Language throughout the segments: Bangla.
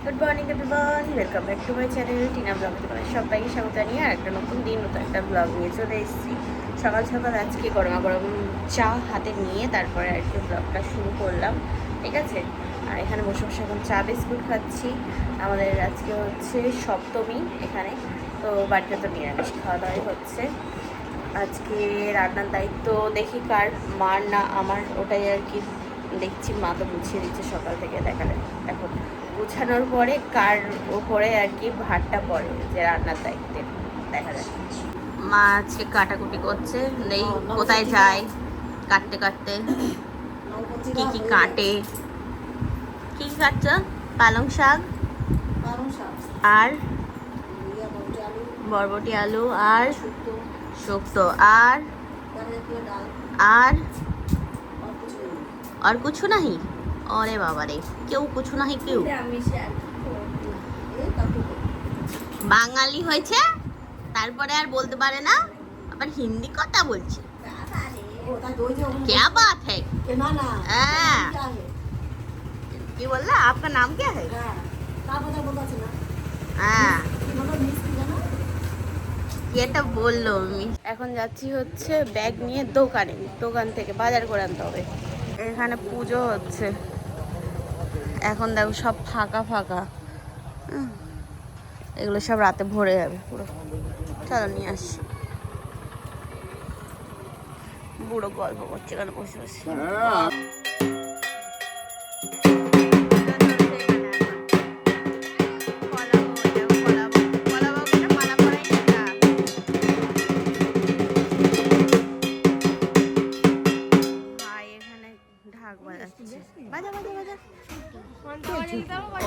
Good morning everyone, welcome back to my channel Tina blog. তোমাদের সবাইকে স্বাগত জানিয়ে আর একটা নতুন দিন, নতুন একটা ব্লগ নিয়ে চলে এসেছি। সকাল সকাল আজকে গরমা গরম চা হাতে নিয়ে তারপরে আর কি ব্লগটা শুরু করলাম, ঠিক আছে। আর এখানে বসে বসে এখন চা বিস্কুট খাচ্ছি। আমাদের আজকে হচ্ছে সপ্তমী এখানে, তো বাড়িতে তো নিরামিষ খাওয়া দাওয়াই হচ্ছে। আজকে রান্নার দায়িত্ব দেখি কার, মার না আমার, ওটাই আর কি দেখছি। মা তো গুছিয়ে দিচ্ছে সকাল থেকে, এখন গুছানোর পরে কার ওপরে আর কি ভাতটা পড়ে যে রান্নার দায়িত্বে, দেখা যায়। মা আজকে কাটাকুটি করছে, নেই কোথায় যায় কাটতে কাটতে, কি কি কাটে, কি কাটছ? পালং শাক আর বরবটি আলু আর শুক্তো আর আর আর কিছু নাহি? अरे बाबा रे, কেউ কিছু নাহি? কেউ বাঙালি হয়েছে তারপরে আর বলতে পারে না, আবার হিন্দি কথা বলছে। क्या बात है? কি বললা? आपका नाम क्या है? হ্যাঁ, এটা বললো। আমি এখন যাচ্ছি হচ্ছে ব্যাগ নিয়ে দোকান থেকে বাজার করে আনতে হবে। এখানে পুজো হচ্ছে, এখন দেখো সব ফাঁকা ফাঁকা। এগুলো সব রাতে ভরে যাবে পুরো। চলো নিয়ে আসি। বুড়ো গল্প করছে কেন বসে বসে?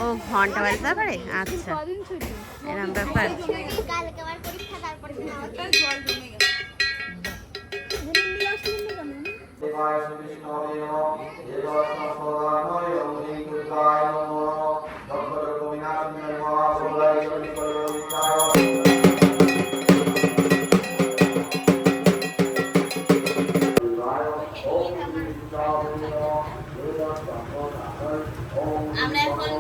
ও ঘন্টা বাজতে পারে, আচ্ছা এরকম ব্যাপার। আমরা এখন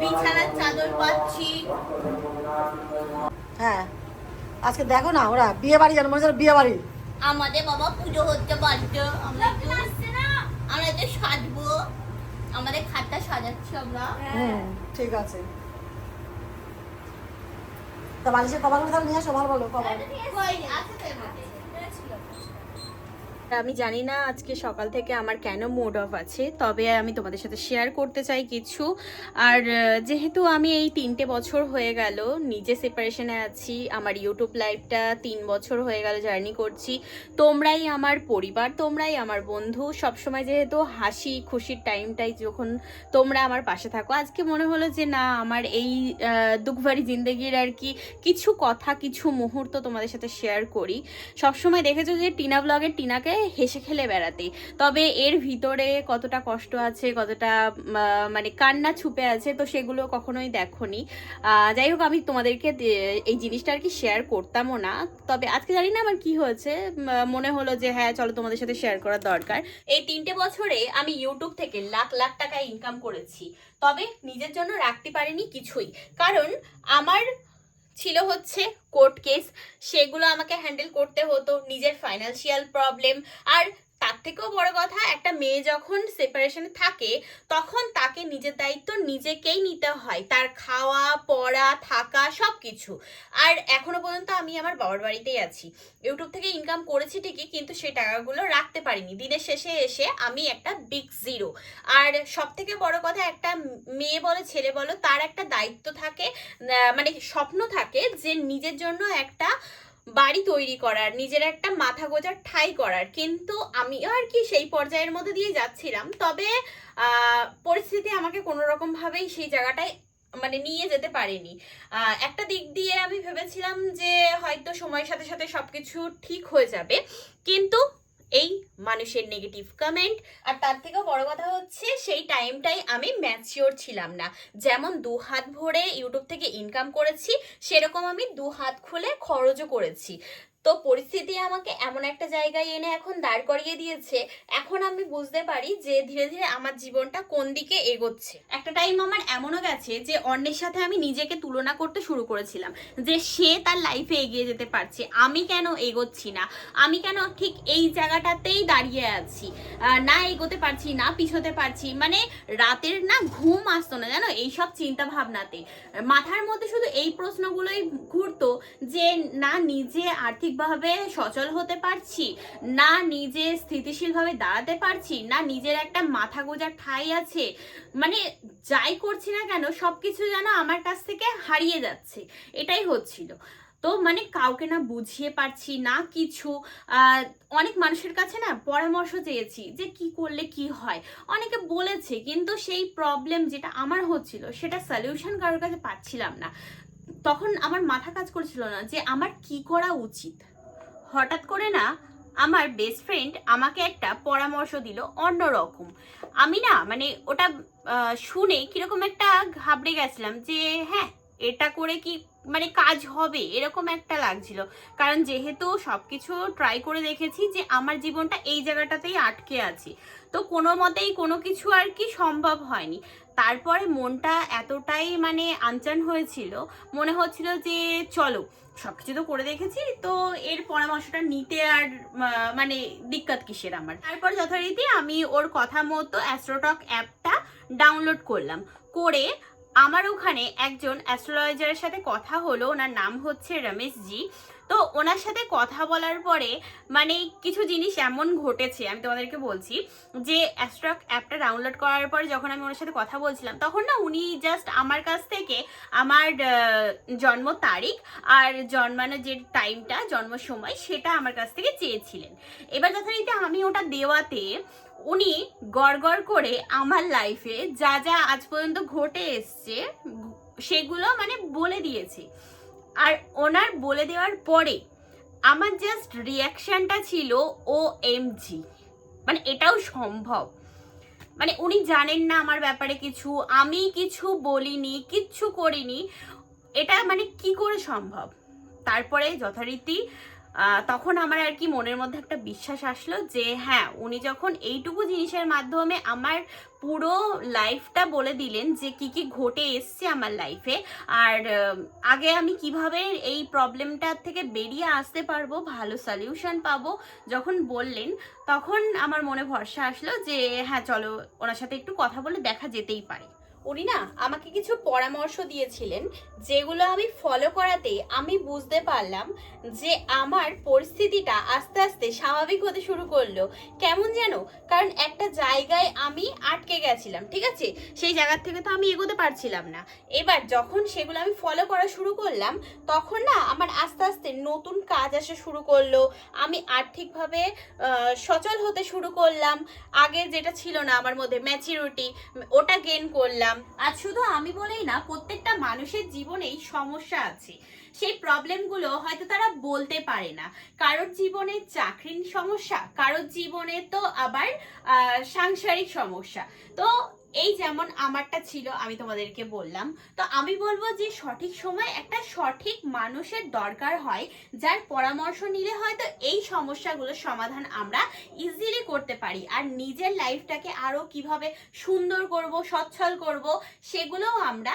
বিছানার চাদর পাচ্ছি। হ্যাঁ, আজকে দেখো না, ওরা বিয়ে বাড়ি জানো, মনে হচ্ছে বিয়ে বাড়ি। আমাদের বাবা পুজো হচ্ছে বাড়িতে, আমরা একটু সাজবো, আমাদের খাটটা সাজাচ্ছি আমরা। ঠিক আছে, তা বালিশের কভারগুলো তাহলে নিয়ে আসো, ভালো ভালো কভার। আমি জানি না আজকে সকাল থেকে আমার কেন মুড অফ আছে, তবে আমি তোমাদের সাথে শেয়ার করতে চাই কিছু। আর যেহেতু আমি এই 3টে বছর হয়ে গেল নিজে সেপারেশনে আছি, আমার ইউটিউব লাইভটা 3 বছর হয়ে গেল জার্নি করছি। তোমরাই আমার পরিবার, তোমরাই আমার বন্ধু, সবসময় যেহেতু হাসি খুশির টাইমটাই যখন তোমরা আমার পাশে থাকো, আজকে মনে হলো যে না, আমার এই দুঃখভারী জিন্দগির আর কি কিছু কথা, কিছু মুহূর্ত তোমাদের সাথে শেয়ার করি। সবসময় দেখেছো যে টিনা ব্লগের টিনাকে হেসে খেলে বেড়াতে, তবে এর ভিতরে কতটা কষ্ট আছে, কতটা মানে কান্না ছুপে আছে, তো সেগুলো কখনোই দেখোনি। যাই হোক, আমি তোমাদেরকে এই জিনিসটা আর কি শেয়ার করতামও না, তবে আজকে জানি না আমার কি হয়েছে, মনে হলো যে হ্যাঁ চলো তোমাদের সাথে শেয়ার করার দরকার। এই 3টে বছরে আমি ইউটিউব থেকে লাখ লাখ টাকা ইনকাম করেছি, তবে নিজের জন্য রাখতে পারিনি কিছুই, কারণ আমার ছিল হচ্ছে কোর্ট কেস, সেগুলো আমাকে হ্যান্ডেল করতে হতো, নিজের ফাইন্যান্সিয়াল প্রবলেম। আর তার থেকেও বড় কথা, একটা মেয়ে যখন সেপারেশনে থাকে তখন তাকে নিজের দায়িত্ব নিজেকেই নিতে হয়, তার খাওয়া পড়া থাকা সব কিছু। আর এখনো পর্যন্ত আমি আমার বাবার বাড়িতেই আছি, ইউটিউব থেকে ইনকাম করেছি ঠিকই, কিন্তু সেই টাকাগুলো রাখতে পারিনি। দিনের শেষে এসে আমি একটা বিগ জিরো। আর সব থেকে বড় কথা, একটা মেয়ে বলো ছেলে বলো, তার একটা দায়িত্ব থাকে, মানে স্বপ্ন থাকে যে নিজের জন্য একটা বাড়ি তৈরি করার, নিজের একটা মাথা গোজার ঠাঁই করার। কিন্তু আমিও আর কি সেই পর্যায়ের মধ্যে দিয়ে যাচ্ছিলাম, তবে পরিস্থিতি আমাকে কোনো রকম ভাবেই সেই জায়গাটায় মানে নিয়ে যেতে পারেনি। একটা দিক দিয়ে আমি ভেবেছিলাম যে হয়তো সময়ের সাথে সাথে সবকিছু ঠিক হয়ে যাবে, কিন্তু এই মানুষের নেগেটিভ কমেন্ট, আর তার থেকেও বড় কথা হচ্ছে সেই টাইমটাই আমি ম্যাচিওর ছিলাম না। যেমন 2 হাত ভরে ইউটিউব থেকে ইনকাম করেছি, সেরকম আমি 2 হাত খুলে খরচও করেছি। তো পরিস্থিতি আমাকে এমন একটা জায়গায় এনে এখন দাঁড় করিয়ে দিয়েছে, এখন আমি বুঝতে পারি যে ধীরে ধীরে আমার জীবনটা কোন দিকে এগোচ্ছে। একটা টাইম আমার এমনও গেছে যে অন্যের সাথে আমি নিজেকে তুলনা করতে শুরু করেছিলাম, যে সে তার লাইফে এগিয়ে যেতে পারছে, আমি কেন এগোচ্ছি না, আমি কেন ঠিক এই জায়গাটাতেই দাঁড়িয়ে আছি, না এগোতে পারছি না পিছোতে পারছি। মানে রাতের না ঘুম আসতো না জানো এইসব চিন্তা ভাবনাতে, মাথার মধ্যে শুধু এই প্রশ্নগুলোই ঘুরতো যে না নিজে আর্থিকভাবে সচল হতে পারছি, না নিজে স্থিতিশীলভাবে দাঁড়াতে পারছি, না নিজের একটা মাথা গোঁজার ঠাঁই আছে। মানে যাই করছি না কেন সবকিছু যেন আমার কাছ থেকে হারিয়ে যাচ্ছে, এটাই হচ্ছিল। তো মানে কাউকে না বুঝিয়ে পারছি না কিছু। অনেক মানুষের কাছে না পরামর্শ চেয়েছি যে কি করলে কি হয়, অনেকে বলেছে, কিন্তু সেই প্রবলেম যেটা আমার হচ্ছিল সেটা সলিউশন কারোর কাছে পাচ্ছিলাম না। তখন আমার মাথা কাজ করছিল না যে আমার কি করা উচিত। হঠাৎ করে না আমার বেস্ট ফ্রেন্ড আমাকে একটা পরামর্শ দিল অন্যরকম। আমি না মানে ওটা শুনে কিরকম একটা ঘাবড়ে গেছিলাম যে হ্যাঁ এটা করে কি মানে কাজ হবে এরকম একটা লাগছিল। কারণ যেহেতু সবকিছু ট্রাই করে দেখেছি যে আমার জীবনটা এই জায়গাটাতেই আটকে আছি, তো কোনো মতেই কোনো কিছু আর কি সম্ভব হয়নি। তারপরে মনটা এতটাই মানে আনচান হয়েছিল, মনে হচ্ছিল যে চলো সবকিছু তো করে দেখেছি, তো এর পরামর্শটা নিতে আর মানে দিক্কত কিসের আমার। তারপর যথারীতি আমি ওর কথা মতো অ্যাস্ট্রোটক অ্যাপটা ডাউনলোড করলাম। করে আমার ওখানে একজন অ্যাস্ট্রোলজারের সাথে কথা হলো, ওনার নাম হচ্ছে রমেশ জি। তো ওনার সাথে কথা বলার পরে মানে কিছু জিনিস এমন ঘটেছে আমি তোমাদেরকে বলছি, যে অ্যাস্ট্রক অ্যাপটা ডাউনলোড করার পর যখন আমি ওনার সাথে কথা বলছিলাম তখন না উনি জাস্ট আমার কাছ থেকে আমার জন্ম তারিখ আর জন্মানোর যে টাইমটা জন্ম সময় সেটা আমার কাছ থেকে চেয়েছিলেন। এবার যথারীতি আমি ওটা দেওয়াতে উনি গড় করে আমার লাইফে যা যা আজ পর্যন্ত ঘটে এসছে সেগুলো মানে বলে দিয়েছে। আর ওনার বলে দেওয়ার পরে আমার জাস্ট রিয়াকশনটা ছিল OMG, মানে এটাও সম্ভব। মানে উনি জানেন না আমার ব্যাপারে কিছু, আমি কিছু বলিনি, কিচ্ছু করিনি, এটা মানে কি করে সম্ভব। তারপরে যথারীতি তখন আমার আর কি মনের মধ্যে একটা বিশ্বাস আসলো যে হ্যাঁ উনি যখন এইটুকু জিনিসের মাধ্যমে আমার পুরো লাইফটা বলে দিলেন যে কি কি ঘটে এসছে আমার লাইফে, আর আগে আমি কিভাবে এই প্রবলেমটার থেকে বেরিয়ে আসতে পারবো, ভালো সলিউশন পাবো, যখন বললেন তখন আমার মনে ভরসা আসলো যে হ্যাঁ চলো ওনার সাথে একটু কথা বলে দেখা যেতেই পারে। উনি না আমাকে কিছু পরামর্শ দিয়েছিলেন যেগুলো আমি ফলো করাতে আমি বুঝতে পারলাম যে আমার পরিস্থিতিটা আস্তে আস্তে স্বাভাবিক হতে শুরু করলো। কেমন যেন, কারণ একটা জায়গায় আমি আটকে গেছিলাম, ঠিক আছে, সেই জায়গার থেকে তো আমি এগোতে পারছিলাম না। এবার যখন সেগুলো আমি ফলো করা শুরু করলাম তখন না আমার আস্তে আস্তে নতুন কাজ আসা শুরু করলো, আমি আর্থিকভাবে সচল হতে শুরু করলাম। আগে যেটা ছিল না আমার মধ্যে ম্যাচিউরিটি, ওটা গেইন করলাম। আর শুধু আমি বলেই না, প্রত্যেকটা মানুষের জীবনেই সমস্যা আছে, সেই প্রবলেমগুলো হয়তো তারা বলতে পারে না। কারোর জীবনে চাকরির সমস্যা, কারোর জীবনে তো আবার সাংসারিক সমস্যা। তো এই যেমন আমারটা ছিল আমি তোমাদেরকে বললাম। তো আমি বলবো যে সঠিক সময় একটা সঠিক মানুষের দরকার হয়, যার পরামর্শ নিলে হয়তো এই সমস্যাগুলোর সমাধান আমরা ইজিলি করতে পারি, আর নিজের লাইফটাকে আরো কিভাবে সুন্দর করব, সচ্ছল করব, সেগুলোও আমরা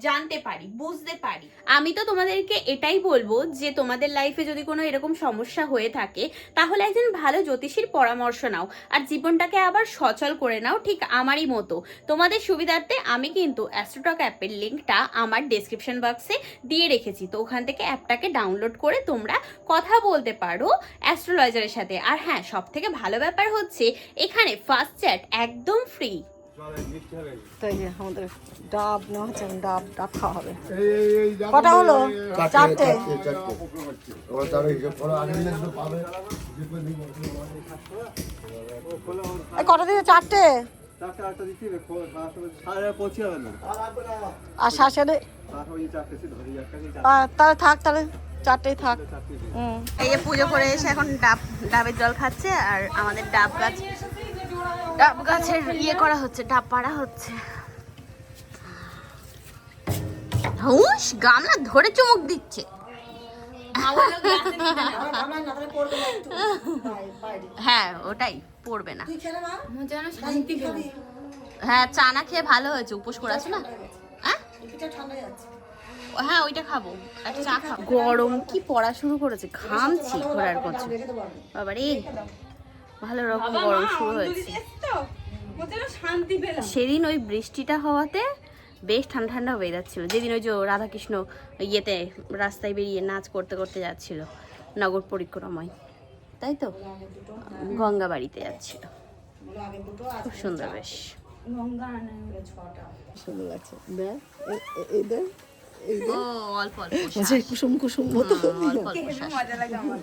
জানতে পারি, বুঝতে পারি। আমি তো তোমাদেরকে এটাই বলবো যে তোমাদের লাইফে যদি কোনো এরকম সমস্যা হয়ে থাকে তাহলে একজন ভালো জ্যোতিষীর পরামর্শ নাও, আর জীবনটাকে আবার সচল করে নাও ঠিক আমারই মতো। তোমাদের সুবিধার্থে আমি কিন্তু অ্যাস্ট্রোটক অ্যাপের লিঙ্কটা আমার ডেসক্রিপশন বক্সে দিয়ে রেখেছি, তো ওখান থেকে অ্যাপটাকে ডাউনলোড করে তোমরা কথা বলতে পারো অ্যাস্ট্রোলজারের সাথে। আর হ্যাঁ, সব থেকে ভালো ব্যাপার হচ্ছে এখানে ফার্স্ট চ্যাট একদম ফ্রি। তাই যে আমাদের ডাব নেওয়া হচ্ছে, ডাব ডাব খাওয়া হবে। কটা হলো? চারটে। কটা দিতে? চারটে। আর শাশুড়ি তাহলে থাক, তাহলে চারটেই থাক। এই যে পুজো করে এসে এখন ডাবের জল খাচ্ছে, আর আমাদের ডাব গাছের ইয়ে করা হচ্ছে, ডাব পাড়া হচ্ছে। হুঁশ গামলা ধরে চুমুক দিচ্ছে। হ্যাঁ ওটাই পড়বে না। হ্যাঁ চা না খেয়ে ভালো হয়েছে, উপোস করে আছে না। হ্যাঁ ওইটা খাবো, একটা চা খাবো। গরম কি পড়া শুরু করেছে, ঘামছি ঘোরার করছে বাবারে, ভালো রকম গরম শুরু হয়েছে। সেদিন ওই বৃষ্টিটা হওয়াতে বেশ ঠান্ডা ঠান্ডা হয়ে যাচ্ছিল, যেদিন ওই যে রাধাকৃষ্ণ ইয়েতে রাস্তায় বেরিয়ে নাচ করতে করতে যাচ্ছিল নগর পরিক্রমায়, তাই তো গঙ্গা বাড়িতে যাচ্ছিল, খুব সুন্দর বেশ সুন্দর লাগছে। ও অল্প অল্প কুসুম কুসুম মতো অল্প অল্প মজা লাগে আমার,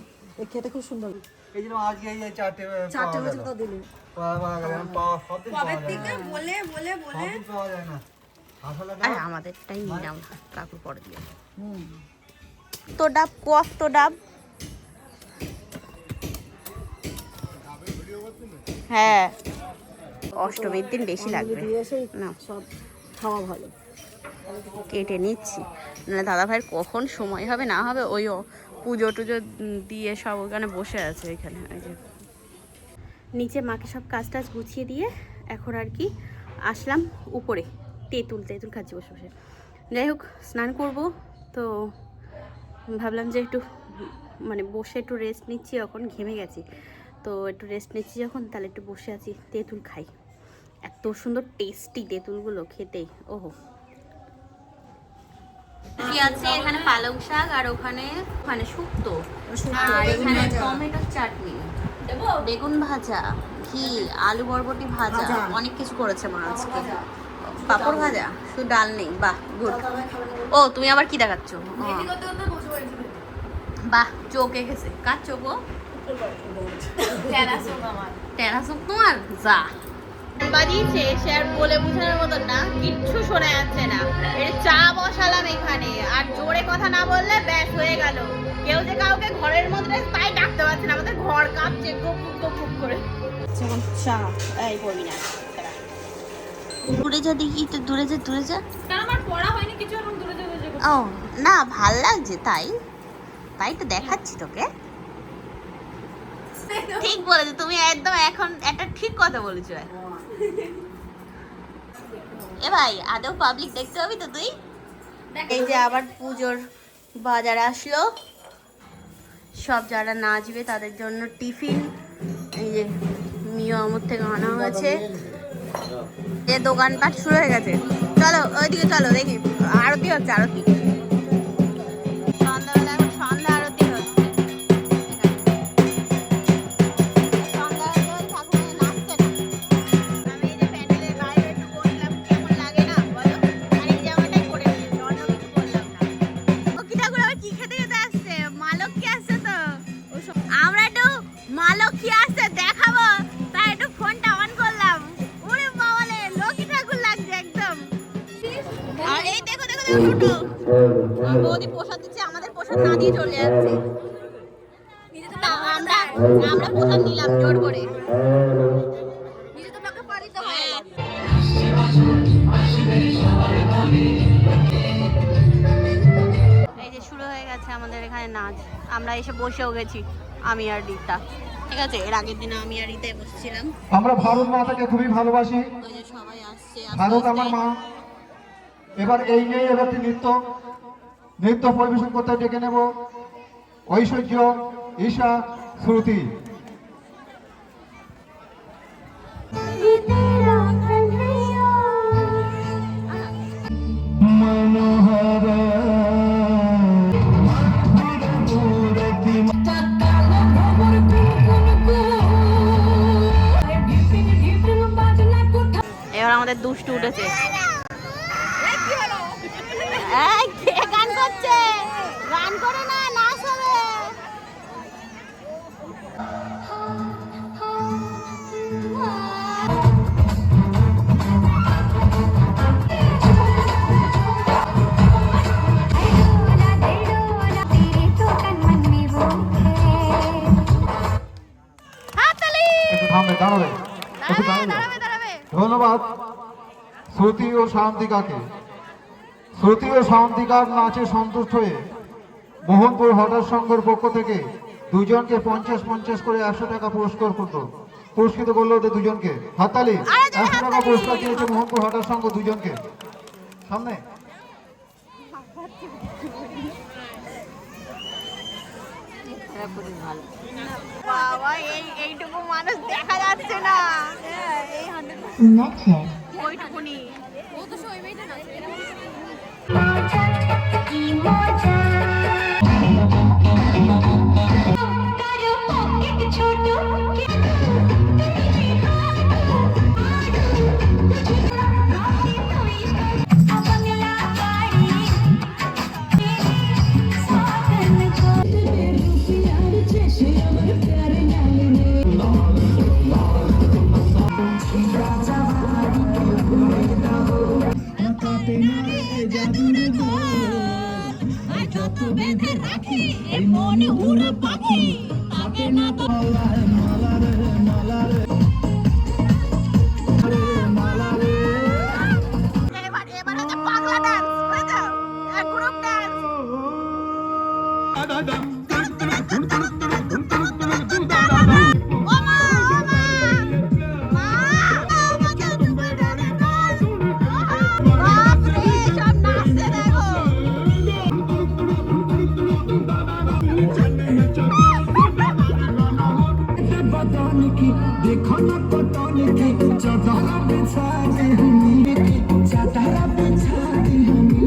খেতে খুব সুন্দর। এই জন্য আজকে এই চারটে বাজে তো দিলি পাওয়া যায় না আসলে। আরে আমাদেরটাই নিলাম কাকুর পরে দিয়ে। তো ডাব কফ তো ডাব, হ্যাঁ অষ্টমীর দিন বেশি লাগবে না, সব খাওয়া ভালো। কেটে নিচ্ছি, নাহলে দাদা ভাইয়ের কখন সময় হবে না হবে, ওই পুজো টুজো দিয়ে সব ওখানে বসে আছে ওইখানে। ওই যে নিচে মাকে সব কাজ টাজ গুছিয়ে দিয়ে এখন আর কি আসলাম উপরে, তেঁতুল তেঁতুল খাচ্ছি বসে বসে। যাই হোক স্নান করব, তো ভাবলাম যে একটু মানে বসে একটু রেস্ট নিচ্ছি, এখন ঘেমে গেছি তো একটু রেস্ট নিচ্ছি যখন, তাহলে একটু বসে আছি তেঁতুল খাই। এত সুন্দর টেস্টি তেঁতুলগুলো খেতে, ওহো। কি আছে এখানে পালং শাক, আর ওখানে ওখানে শুক্তো, আর এখানে টমেটো চাটনি, বেগুন ভাজা, ঘি, আলু বরবটি ভাজা, অনেক কিছু করেছে মা আজকে। পাপড় ভাজা, শুধু ডাল নেই। বাহ গুড। ও তুমি আবার কি দেখাচ্ছ? বাহ চোখ এঁকেছে, কার চোখ? ও টেরা চোখ তোমার, যা বাজিয়েছে সে আর বলে বোঝানোর মতন না, কিচ্ছু শোনা যাচ্ছে না। এটা চা বসালাম এখানে, আর জোরে কথা না বললে ব্যাস হয়ে গেল। কেউ যে কাউকে ঘরের মধ্যে তাই ডাকতে পারছে না, আমাদের ঘর কাঁপছে গুপ গুপ গুপ করে। যেমন চা এই বলবি না, দূরে যা দেখি তো, দূরে যা দূরে যা। আমার পড়া হয়নি কিছু, এখন দূরে যা। ও না ভাল লাগছে তাই তাই তো দেখাচ্ছি তোকে। ঠিক বলেছো তুমি, একদম এখন একটা ঠিক কথা বলেছো। এ ভাই আদৌ পাবলিক দেখতে হবি তো তুই। এই যে আবার পুজোর বাজার আসলো, সব যারা নাচবে তাদের জন্য টিফিন, এই যে মিও আমর থেকে আনা হয়েছে। এ দোকানপাট শুরু হয়ে গেছে, চলো ওইদিকে চলো দেখি, আরতি হচ্ছে আরতি। সন্ধ্যাবেলা এখন সন্ধ্যা আরতি হচ্ছে। বৌদি প্রসাদ দিচ্ছে, আমাদের প্রসাদ না দিয়ে চলে যাচ্ছে। আমরা প্রসাদ নিলাম জোর করে। এই যে শুরু হয়ে গেছে আমাদের এখানে নাচ, আমরা এসে বসেও গেছি আমি আর রীতা। ঠিক আছে, এর আগের দিন আমি আর রীতায় বসেছিলাম। আমরা ভারত মাতাকে খুবই ভালোবাসি, ওই যে সবাই আসছে, ভারত আমার মা। এবার এই নিয়ে এবার নৃত্য পরিবেশন করতে ডেকে নেব ঐশ্বর্য, ঈশা, শ্রুতি। এবার আমাদের দুষ্টু উঠেছে, গান করছে, গান করে না নাচ হবে। ধন্যবাদ শ্রুতি ও শান্তিকাকে। শ্রুতি ও শান্তিকার নাচে সন্তুষ্ট হয়ে মোহনপুর হঠাৎ সংঘের পক্ষ থেকে দুজনকে 50-50 করে 100 টাকা পুরস্কৃত করলো ওদের দুজনকে। হাততালি। 100 টাকা পুরস্কার দিয়েছে মোহনপুর হঠাৎ সংঘ দুজনকে। সামনে বাবা এইটুকু মানুষ দেখা যাচ্ছে না, ওইটুকুনি। এবার হচ্ছে পাগলা ডান্স, বুঝেছো? Group dance. देखो ना पटौनी की चादर बिछा दी हमी चादर बिछा दी हमी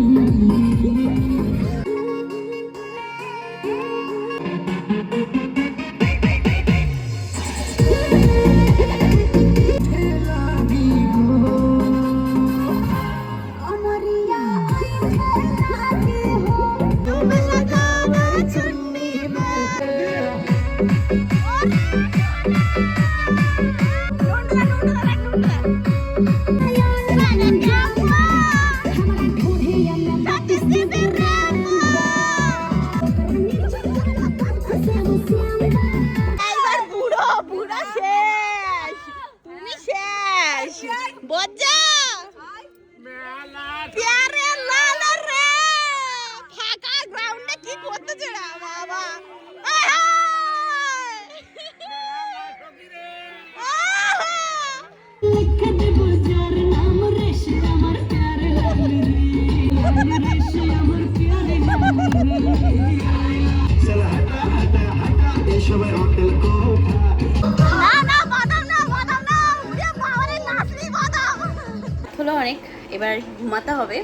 হলো অনেক, এবার ঘুমাতে হবে।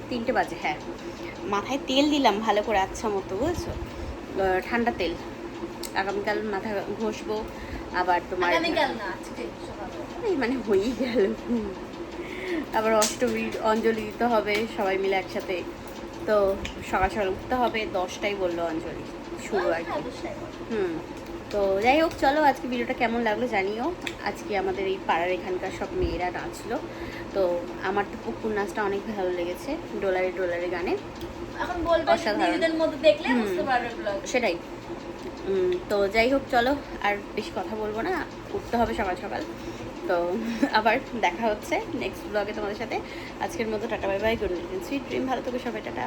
3টে বাজে। হ্যাঁ, মাথায় তেল দিলাম ভালো করে, আচ্ছা মতো, বুঝেছো? ঠান্ডা তেল। আগামীকাল মাথা ঘষবো। আবার তোমার এই মানে হয়েই গেল। আবার অষ্টমীর অঞ্জলি দিতে হবে সবাই মিলে একসাথে। তো সকাল সকাল উঠতে হবে, 10টায় বললো অঞ্জলি শুরু আর কি। তো যাই হোক, চলো আজকে ভিডিওটা কেমন লাগলো জানিও। আজকে আমাদের এই পাড়ার এখানকার সব মেয়েরা নাচলো। তো আমার তো পুকুর নাচটা অনেক ভালো লেগেছে, ডোলারে গানে। এখন বলবে নিজেদের মধ্যে দেখলে বুঝতে পারবে ব্লগ। সেটাই। তো যাই হোক, চলো আর বেশি কথা বলবো না, উঠতে হবে সকাল সকাল। তো আবার দেখা হচ্ছে নেক্সট ব্লগে তোমাদের সাথে। আজকের মতো tata, bye bye, good night, sweet dream, ভালো থেকো সবাই, টাটা।